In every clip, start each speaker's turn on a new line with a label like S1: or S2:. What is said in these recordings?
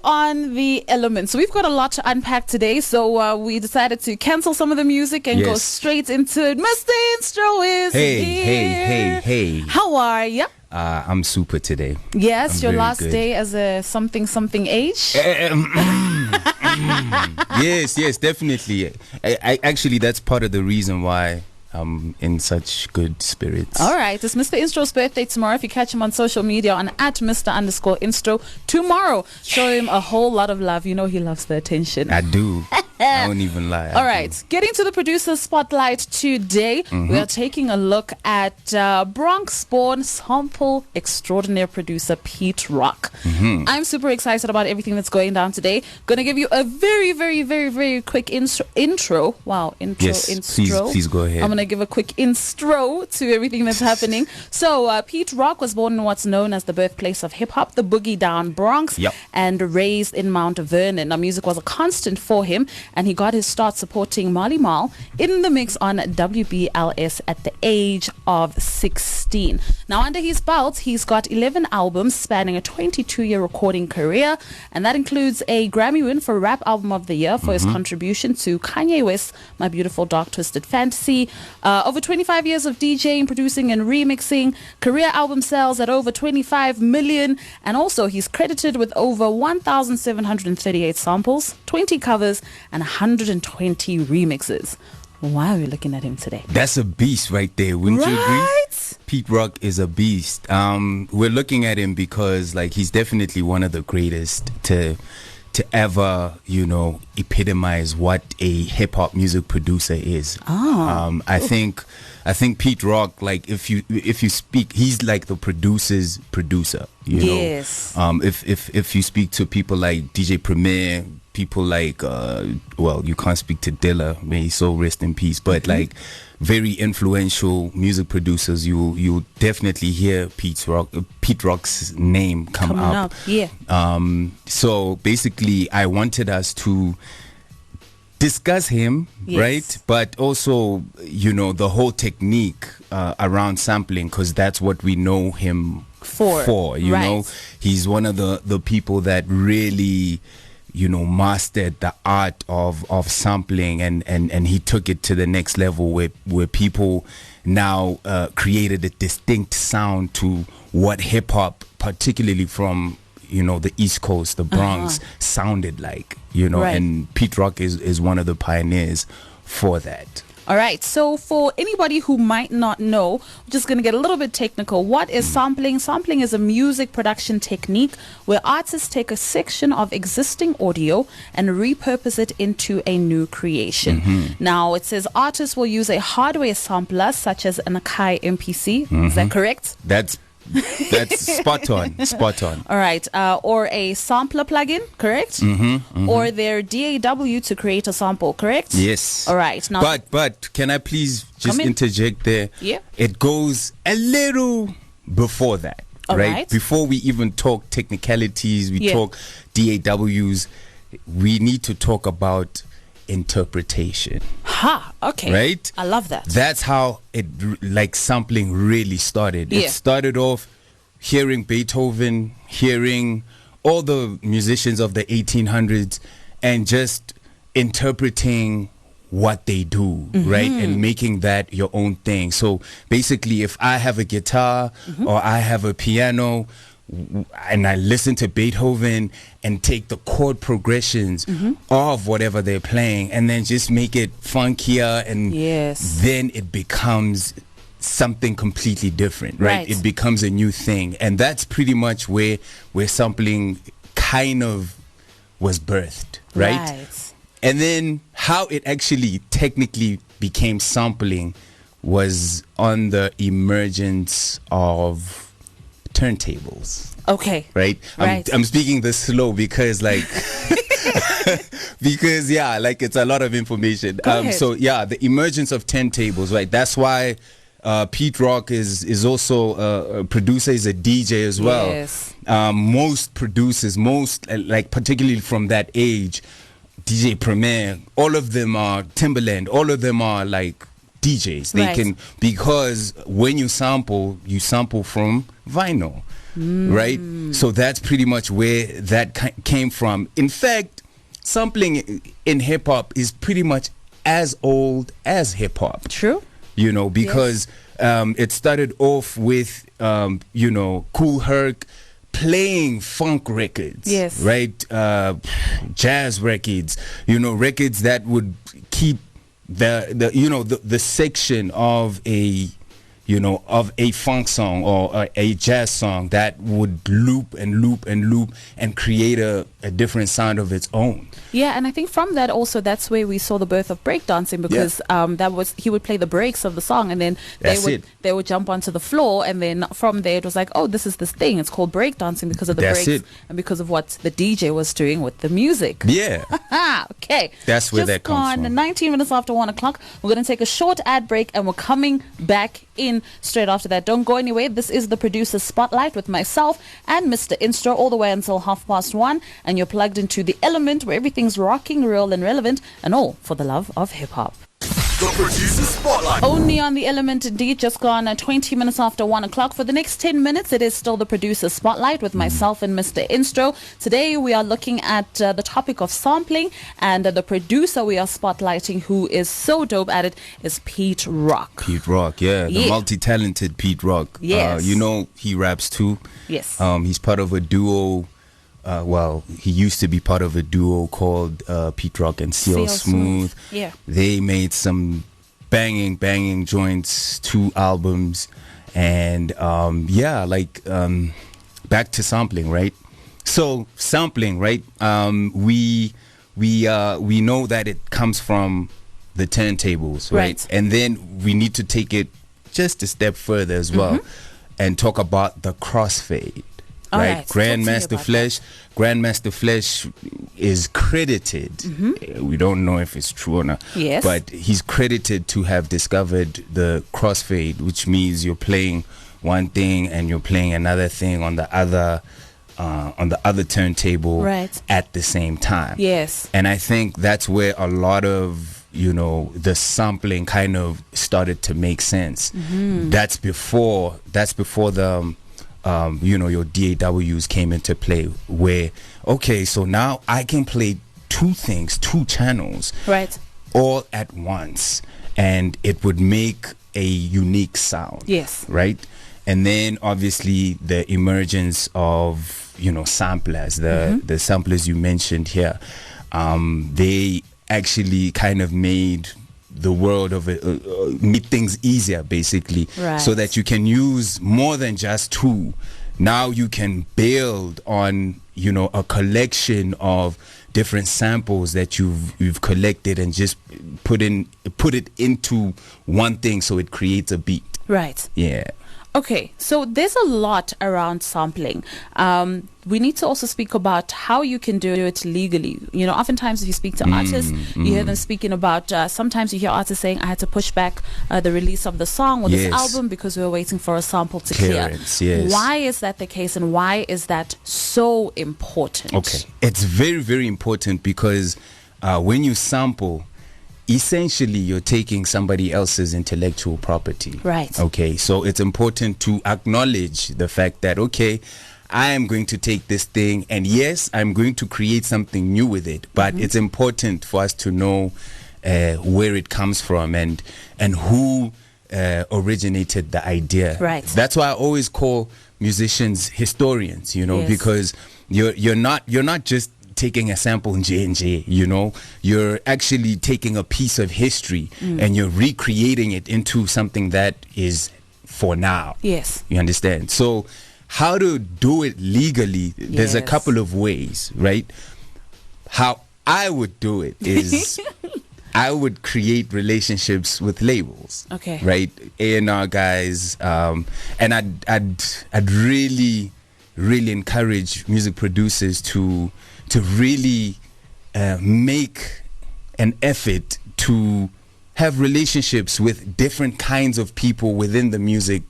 S1: on the elements. So we've got a lot to unpack today. So we decided to cancel some of the music and go straight into it. Mr. Instro is here.
S2: Hey.
S1: How are you?
S2: I'm super today.
S1: Yes, your last day as a something age.
S2: Yes, definitely. I actually, that's part of the reason why I'm in such good spirits.
S1: All right, it's Mr. Instro's birthday tomorrow. If you catch him on social media on @Mr_Instro tomorrow, show him a whole lot of love. You know he loves the attention.
S2: I do. I won't even lie.
S1: All right, getting to the producer spotlight today, we are taking a look at Bronx-born sample-extraordinaire producer Pete Rock. I'm super excited about everything that's going down today. Going to give you a very, very, very, very quick intro. Wow, intro.
S2: Please go ahead.
S1: I'm going to give a quick instro to everything that's happening. So Pete Rock was born in what's known as the birthplace of hip-hop, the Boogie Down Bronx, and raised in Mount Vernon. Now, music was a constant for him, and he got his start supporting Marley Marl in the mix on WBLS at the age of 16. Now, under his belt, he's got 11 albums spanning a 22-year recording career, and that includes a Grammy win for Rap Album of the Year for his contribution to Kanye West's My Beautiful Dark Twisted Fantasy. Over 25 years of DJing, producing, and remixing, career album sales at over 25 million, and also he's credited with over 1,738 samples, 20 covers, and 120 remixes. Why are we looking at him today?
S2: That's a beast right there, wouldn't you agree? Pete Rock is a beast. We're looking at him because he's definitely one of the greatest to ever, epitomize what a hip hop music producer is. I think Pete Rock, if you speak, he's like the producer's producer. You know? If you speak to people like DJ Premier, people like you can't speak to Dilla, may he so rest in peace, but very influential music producers, you definitely hear Pete Rock's name come up. So basically I wanted us to discuss him, right? But also, the whole technique around sampling, because that's what we know him for. You know, he's one of the people that really mastered the art of sampling, and he took it to the next level where people now created a distinct sound to what hip hop, particularly from the East Coast, the Bronx, sounded like, and Pete Rock is one of the pioneers for that.
S1: All right, so for anybody who might not know, we're just going to get a little bit technical. What is sampling? Sampling is a music production technique where artists take a section of existing audio and repurpose it into a new creation. Now, it says artists will use a hardware sampler such as an Akai MPC. Is that correct?
S2: That's spot on.
S1: All right, or a sampler plugin, correct? Or their DAW to create a sample, correct?
S2: Yes.
S1: All right. Now,
S2: but can I please just interject there?
S1: Yeah.
S2: It goes a little before that, right? Before we even talk technicalities, we talk DAWs, we need to talk about interpretation.
S1: Okay.
S2: Right?
S1: I love that.
S2: That's how it sampling really started. It started off hearing Beethoven, hearing all the musicians of the 1800s, and just interpreting what they do, right? And making that your own thing. So basically, if I have a guitar or I have a piano, and I listen to Beethoven and take the chord progressions of whatever they're playing and then just make it funkier, and then it becomes something completely different, right? It becomes a new thing, and that's pretty much where sampling kind of was birthed, right? And then how it actually technically became sampling was on the emergence of turntables.
S1: Okay.
S2: Right? I'm speaking this slow because because it's a lot of information. The emergence of turntables, right? That's why Pete Rock is also a producer, is a DJ as well. Most producers, particularly from that age, DJ Premier, all of them are Timbaland, all of them are DJs. They can, because when you sample from vinyl, right? So that's pretty much where that came from. In fact, sampling in hip hop is pretty much as old as hip hop.
S1: True.
S2: You know, because it started off with, you know, Kool Herc playing funk records,
S1: yes,
S2: right? Jazz records, you know, records that would keep the you know, the section of a, you know, of a funk song or a jazz song that would loop and loop and loop and create a different sound of its own.
S1: Yeah, and I think from that also, that's where we saw the birth of breakdancing, because that was, he would play the breaks of the song, and then they would jump onto the floor, and then from there it was like, oh, this is this thing, it's called breakdancing because of the breaks and because of what the DJ was doing with the music.
S2: Yeah.
S1: Okay.
S2: That's where that comes from.
S1: 19 minutes after 1 o'clock. We're going to take a short ad break, and we're coming back in straight after that. Don't go anywhere. This is the Producer Spotlight with myself and Mr. Instro, all the way until 1:30, and you're plugged into The Element, where everything's rocking, real and relevant, and all for the love of hip-hop.
S3: The Producer Spotlight.
S1: Only on The Element, indeed. Just gone 20 minutes after 1 o'clock. For the next 10 minutes, it is still the Producer Spotlight with myself and Mr. Instro. Today, we are looking at the topic of sampling, and the producer we are spotlighting, who is so dope at it, is Pete Rock.
S2: Pete Rock, the multi-talented Pete Rock.
S1: Yes.
S2: You know, he raps too.
S1: Yes.
S2: He's part of a duo. Well, he used to be part of a duo called Pete Rock and CL Smooth.
S1: Yeah.
S2: They made some banging joints, 2 albums, and back to sampling, right? So sampling, right? We know that it comes from the turntables, right? And then we need to take it just a step further as well, and talk about the crossfade. Right, Grandmaster Flesh is credited. We don't know if it's true or not.
S1: Yes.
S2: But he's credited to have discovered the crossfade, which means you're playing one thing and you're playing another thing on the other turntable at the same time.
S1: Yes.
S2: And I think that's where a lot of, you know, the sampling kind of started to make sense. That's before the you know, your DAWs came into play, where, okay, so now I can play 2 things, 2 channels, all at once, and it would make a unique sound.
S1: Yes.
S2: Right? And then obviously the emergence of, you know, samplers, the samplers you mentioned here, they actually kind of made the world of it, make things easier, basically, so that you can use more than just 2. Now you can build on, you know, a collection of different samples that you've collected, and just put it into one thing, so it creates a beat.
S1: Right.
S2: Yeah.
S1: Okay, so there's a lot around sampling. We need to also speak about how you can do it legally. You know, oftentimes if you speak to artists, you hear them speaking about, sometimes you hear artists saying, I had to push back the release of the song or this album because we were waiting for a sample to clear.
S2: Yes.
S1: Why is that the case, and why is that so important?
S2: Okay, it's very, very important, because when you sample, essentially you're taking somebody else's intellectual property.
S1: Right.
S2: Okay, so it's important to acknowledge the fact that, okay, I am going to take this thing, and yes, I'm going to create something new with it, but it's important for us to know where it comes from, and who originated the idea.
S1: Right.
S2: That's why I always call musicians historians, you know, because you're not just taking a sample in J&J, you know, you're actually taking a piece of history and you're recreating it into something that is for now.
S1: Yes.
S2: You understand? So how to do it legally, there's a couple of ways, right? How I would do it is I would create relationships with labels.
S1: Okay.
S2: Right? A&R guys, and I'd really encourage music producers to really make an effort to have relationships with different kinds of people within the music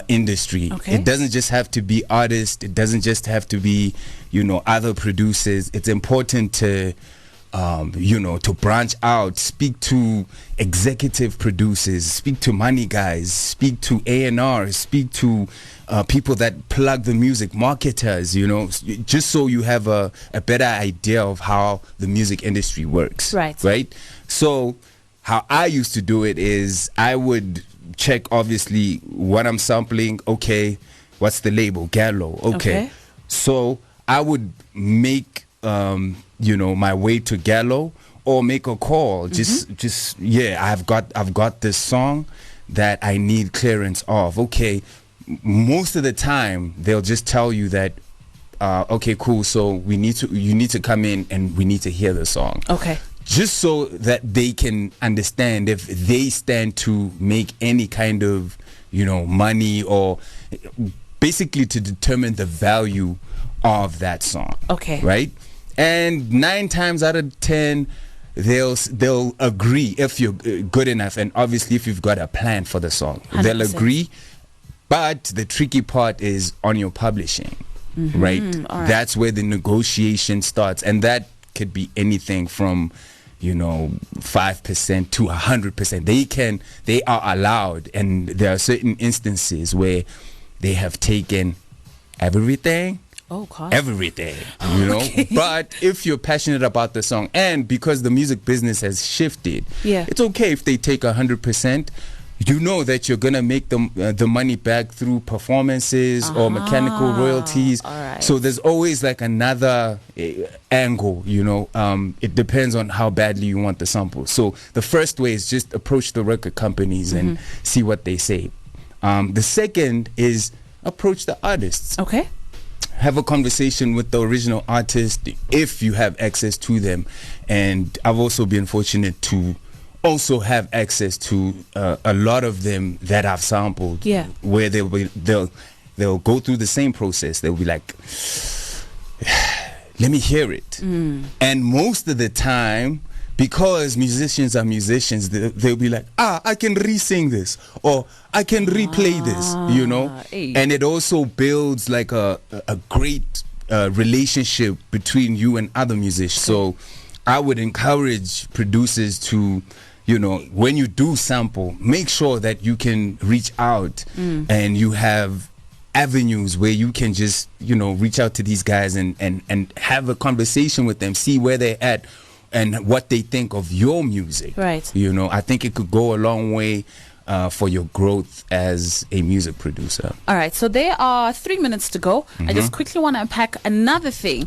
S2: industry.
S1: Okay.
S2: It doesn't just have to be artists. It doesn't just have to be, you know, other producers. It's important to to branch out, speak to executive producers, speak to money guys, speak to A&R, speak to people that plug the music, marketers, just so you have a better idea of how the music industry works. Right? So how I used to do it is I would check, obviously, what I'm sampling. Okay, what's the label? Gallo. Okay. So I would make my way to Gallo or make a call. I've got this song that I need clearance of. Okay, most of the time they'll just tell you that okay, cool, so you need to come in and we need to hear the song.
S1: Okay.
S2: Just so that they can understand if they stand to make any kind of money, or basically to determine the value of that song.
S1: Okay.
S2: Right? And 9 times out of 10, they'll agree if you're good enough, and obviously if you've got a plan for the song, 100%. They'll agree. But the tricky part is on your publishing, right?
S1: All right?
S2: That's where the negotiation starts, and that could be anything from 5% to 100%. They are allowed, and there are certain instances where they have taken everything.
S1: Oh, God.
S2: Everything, Okay. But if you're passionate about the song, and because the music business has shifted, it's okay if they take 100%. You know that you're gonna make the money back through performances or mechanical royalties.
S1: All right.
S2: So there's always like another angle. It depends on how badly you want the sample. So the first way is just approach the record companies and see what they say. The second is approach the artists.
S1: Okay.
S2: Have a conversation with the original artist if you have access to them. And I've also been fortunate to also have access to a lot of them that I've sampled, where they'll go through the same process. They'll be like, let me hear it. And most of the time, because musicians are musicians, they'll be like, I can re-sing this, or I can replay this, And it also builds like a great relationship between you and other musicians. So I would encourage producers to, when you do sample, make sure that you can reach out and you have avenues where you can just, reach out to these guys and have a conversation with them, see where they're at and what they think of your music.
S1: Right.
S2: I think it could go a long way for your growth as a music producer.
S1: All right, so there are 3 minutes to go. I just quickly want to unpack another thing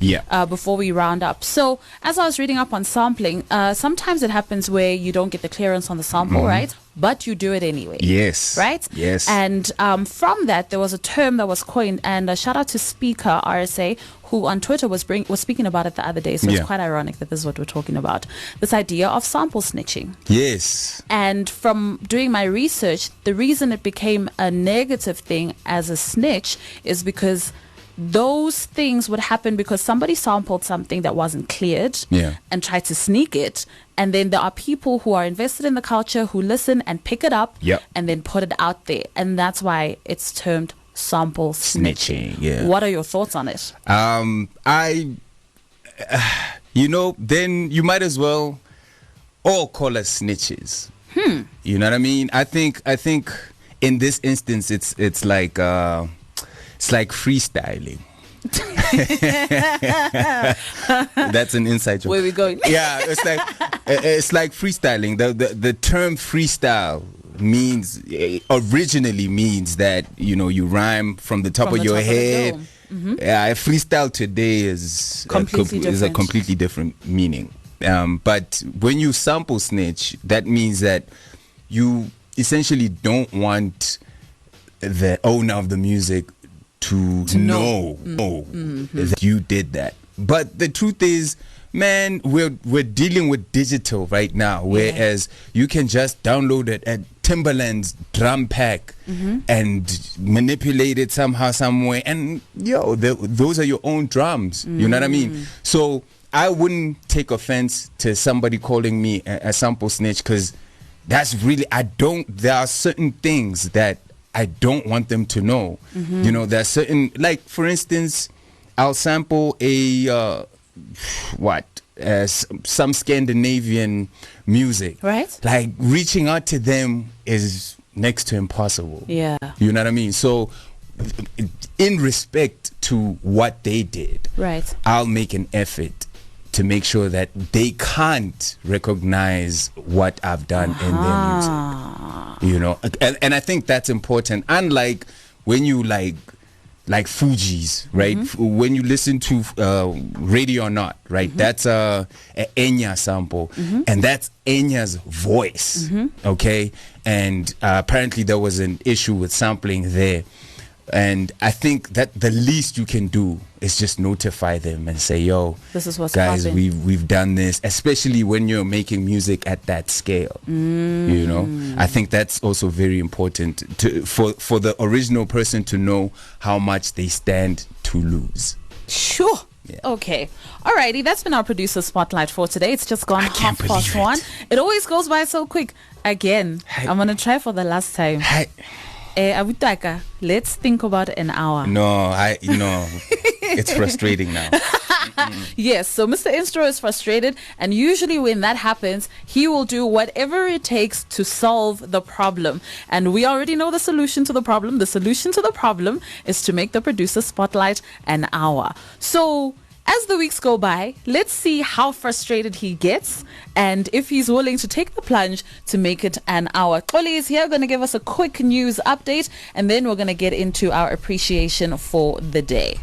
S1: before we round up. So as I was reading up on sampling, sometimes it happens where you don't get the clearance on the sample, right? But you do it anyway.
S2: Yes.
S1: Right?
S2: Yes.
S1: And from that, there was a term that was coined, and shout out to Speaker RSA, who on Twitter was speaking about it the other day. So it's quite ironic that this is what we're talking about. This idea of sample snitching.
S2: Yes.
S1: And from doing my research, the reason it became a negative thing as a snitch is because those things would happen because somebody sampled something that wasn't cleared and tried to sneak it. And then there are people who are invested in the culture who listen and pick it up and then put it out there. And that's why it's termed sample snitching. What are your thoughts on it?
S2: Then you might as well all call us snitches. You know what I mean? I think in this instance it's like freestyling. That's an inside joke.
S1: Where we going?
S2: Yeah, it's like freestyling. The term freestyle originally means that you rhyme from the top of your head. Freestyle today is a completely different meaning. But when you sample snitch, that means that you essentially don't want the owner of the music to know that you did that. But the truth is, man, we're dealing with digital right now, whereas you can just download it at Timberland's drum pack and manipulate it somehow, some way, and those are your own drums. You know what I mean? So I wouldn't take offense to somebody calling me a sample snitch, because that's really, there are certain things that I don't want them to know. There are certain, like for instance, I'll sample a some Scandinavian music,
S1: right?
S2: Like reaching out to them is next to impossible.
S1: Yeah.
S2: You know what I mean? So in respect to what they did,
S1: right,
S2: I'll make an effort to make sure that they can't recognize what I've done in their music. You know, and I think that's important. Unlike when you like Fugees, right? When you listen to Ready or Not, right? That's a Enya sample, and that's Enya's voice, okay? And apparently there was an issue with sampling there. And I think that the least you can do is just notify them and say, yo,
S1: this is what's
S2: guys,
S1: popping.
S2: we've done this, especially when you're making music at that scale. You know, I think that's also very important for the original person to know how much they stand to lose.
S1: Sure.
S2: Yeah.
S1: Okay. Alrighty, that's been our producer spotlight for today. It's just gone 1:30. It always goes by so quick. Again, I'm gonna try for the last time. Abutaka, let's think about an hour.
S2: No, it's frustrating now.
S1: Yes, so Mr. Instro is frustrated, and usually when that happens, he will do whatever it takes to solve the problem. And we already know the solution to the problem. The solution to the problem is to make the producer spotlight an hour. So as the weeks go by, let's see how frustrated he gets and if he's willing to take the plunge to make it an hour. Xoli is here, going to give us a quick news update, and then we're going to get into our appreciation for the day.